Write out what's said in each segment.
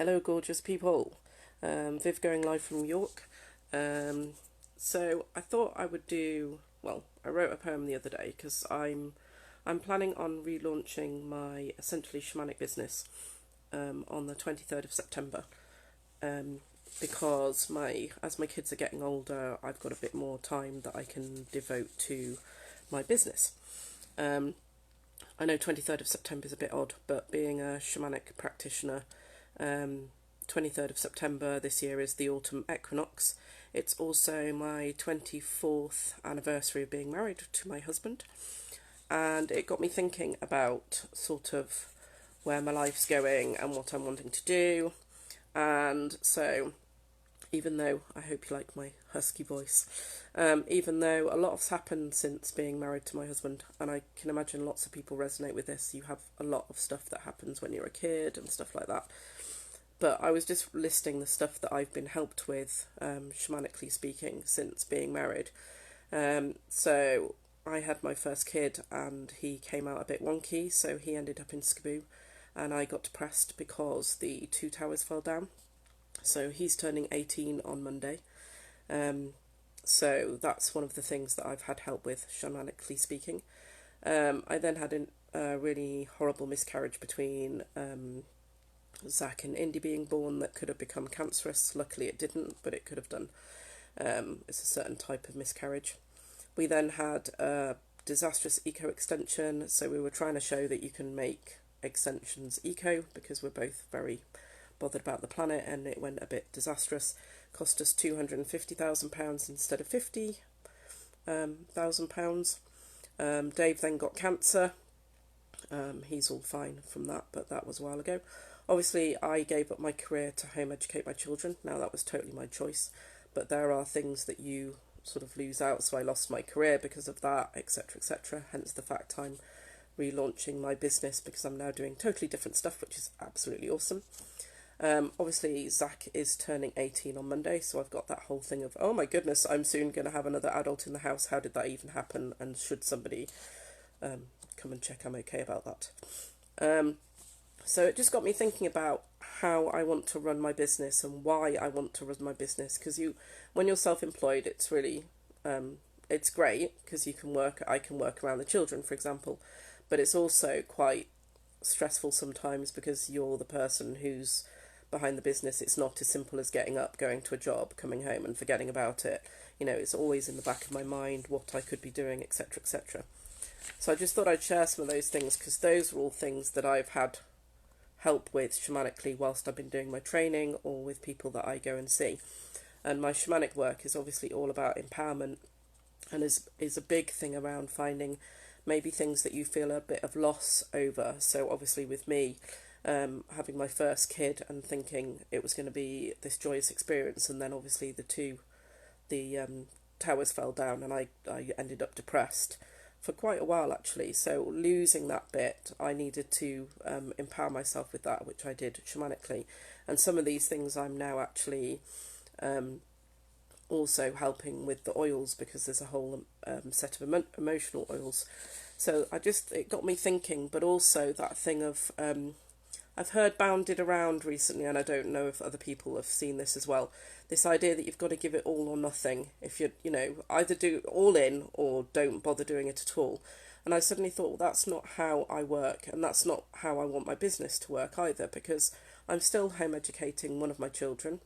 Hello, gorgeous people. Viv going live from York. So I thought I would do. Well, I wrote a poem the other day because I'm planning on relaunching my essentially shamanic business on the 23rd of September. Because as my kids are getting older, I've got a bit more time that I can devote to my business. I know 23rd of September is a bit odd, but being a shamanic practitioner, 23rd of September this year is the autumn equinox. It's also my 24th anniversary of being married to my husband, and it got me thinking about sort of where my life's going and what I'm wanting to do. And so, even though I hope you like my husky voice, even though a lot has happened since being married to my husband, and I can imagine lots of people resonate with this, you have a lot of stuff that happens when you're a kid and stuff like that. But I was just listing the stuff that I've been helped with, shamanically speaking, since being married. So I had my first kid and he came out a bit wonky, so he ended up in Skaboo, and I got depressed because the two towers fell down. So he's turning 18 on Monday. So that's one of the things that I've had help with, shamanically speaking. I then had a really horrible miscarriage between Zach and Indy being born that could have become cancerous. Luckily it didn't, but it could have done. It's a certain type of miscarriage. We then had a disastrous eco extension, so we were trying to show that you can make extensions eco, because we're both very bothered about the planet, and it went a bit disastrous. Cost us £250,000 instead of £50,000. Dave then got cancer. He's all fine from that, but that was a while ago. Obviously, I gave up my career to home educate my children. Now, that was totally my choice, but there are things that you sort of lose out. So I lost my career because of that, etc., etc. Hence the fact I'm relaunching my business, because I'm now doing totally different stuff, which is absolutely awesome. Obviously, Zach is turning 18 on Monday, so I've got that whole thing of, oh my goodness, I'm soon going to have another adult in the house. How did that even happen? And should somebody come and check I'm okay about that? So it just got me thinking about how I want to run my business and why I want to run my business. Because when you're self-employed, it's really, it's great because I can work around the children, for example, but it's also quite stressful sometimes because you're the person who's behind the business. It's not as simple as getting up, going to a job, coming home and forgetting about it. It's always in the back of my mind what I could be doing, etc., etc. So I just thought I'd share some of those things, because those are all things that I've had help with shamanically whilst I've been doing my training, or with people that I go and see. And my shamanic work is obviously all about empowerment, and is a big thing around finding maybe things that you feel a bit of loss over. So obviously with me, having my first kid and thinking it was going to be this joyous experience, and then obviously the towers fell down and I ended up depressed for quite a while actually. So losing that bit, I needed to empower myself with that, which I did shamanically. And some of these things I'm now actually also helping with the oils, because there's a whole set of emotional oils. So it got me thinking, but also that thing of, I've heard bounded around recently, and I don't know if other people have seen this as well, this idea that you've got to give it all or nothing. If you're, either do all in or don't bother doing it at all. And I suddenly thought, well, that's not how I work, and that's not how I want my business to work either, because I'm still home educating one of my children.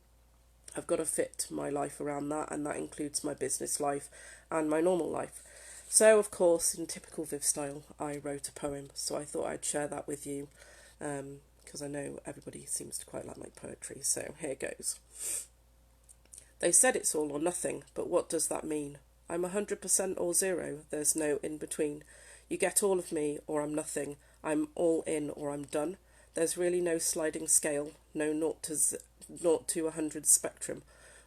I've got to fit my life around that, and that includes my business life and my normal life. So, of course, in typical Viv style, I wrote a poem, so I thought I'd share that with you, because I know everybody seems to quite like my poetry, so here goes. They said it's all or nothing, but what does that mean? I'm 100% or zero, there's no in between. You get all of me or I'm nothing, I'm all in or I'm done. There's really no sliding scale, no 0 to 100 spectrum.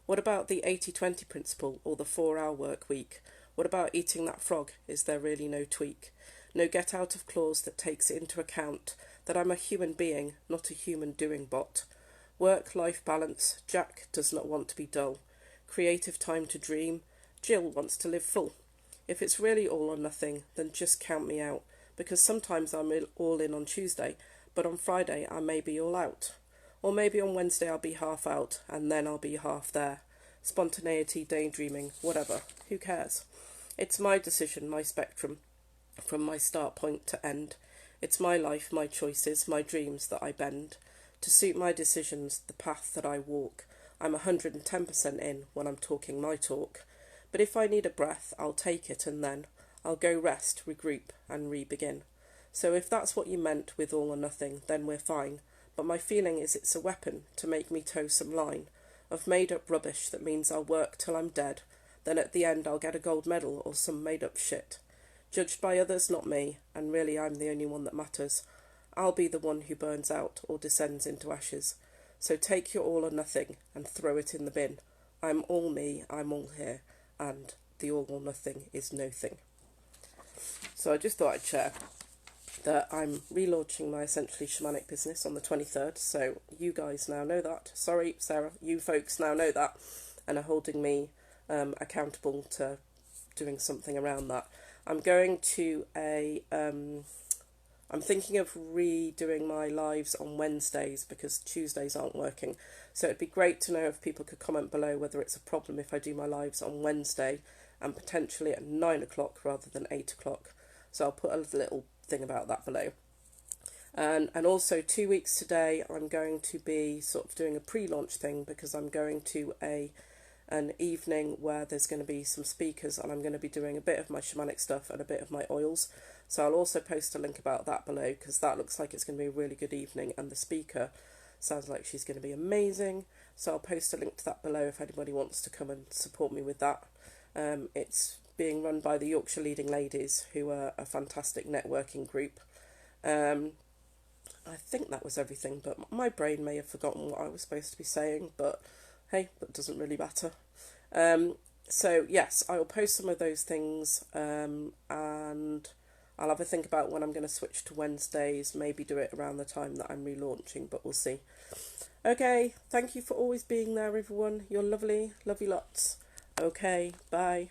What about the 80-20 principle or the 4-hour work week? What about eating that frog? Is there really no tweak? No get out of clause that takes into account that I'm a human being, not a human doing bot. Work-life balance, Jack does not want to be dull. Creative time to dream, Jill wants to live full. If it's really all or nothing, then just count me out, because sometimes I'm all in on Tuesday, but on Friday I may be all out. Or maybe on Wednesday I'll be half out and then I'll be half there. Spontaneity, daydreaming, whatever. Who cares? It's my decision, my spectrum, from my start point to end. It's my life, my choices, my dreams that I bend. To suit my decisions, the path that I walk. I'm 110% in when I'm talking my talk. But if I need a breath, I'll take it and then I'll go rest, regroup and re-begin. So if that's what you meant with all or nothing, then we're fine. But my feeling is it's a weapon to make me toe some line of made-up rubbish that means I'll work till I'm dead. Then at the end I'll get a gold medal or some made-up shit. Judged by others, not me, and really I'm the only one that matters. I'll be the one who burns out or descends into ashes. So take your all or nothing and throw it in the bin. I'm all me, I'm all here, and the all or nothing is no thing. So I just thought I'd share that I'm relaunching my essentially shamanic business on the 23rd, so you guys now know that. Sorry, Sarah, you folks now know that and are holding me accountable to doing something around that. I'm going to I'm thinking of redoing my lives on Wednesdays because Tuesdays aren't working. So it'd be great to know if people could comment below whether it's a problem if I do my lives on Wednesday and potentially at 9 o'clock rather than 8 o'clock. So I'll put a little thing about that below. And also 2 weeks today I'm going to be sort of doing a pre-launch thing because I'm going to an evening where there's going to be some speakers and I'm going to be doing a bit of my shamanic stuff and a bit of my oils. So I'll also post a link about that below because that looks like it's going to be a really good evening and the speaker sounds like she's going to be amazing. So I'll post a link to that below if anybody wants to come and support me with that. It's being run by the Yorkshire Leading Ladies, who are a fantastic networking group. I think that was everything, but my brain may have forgotten what I was supposed to be saying, but hey, that doesn't really matter. So yes, I will post some of those things, and I'll have a think about when I'm going to switch to Wednesdays, maybe do it around the time that I'm relaunching, but we'll see. Okay, thank you for always being there, everyone. You're lovely, love you lots. Okay, bye.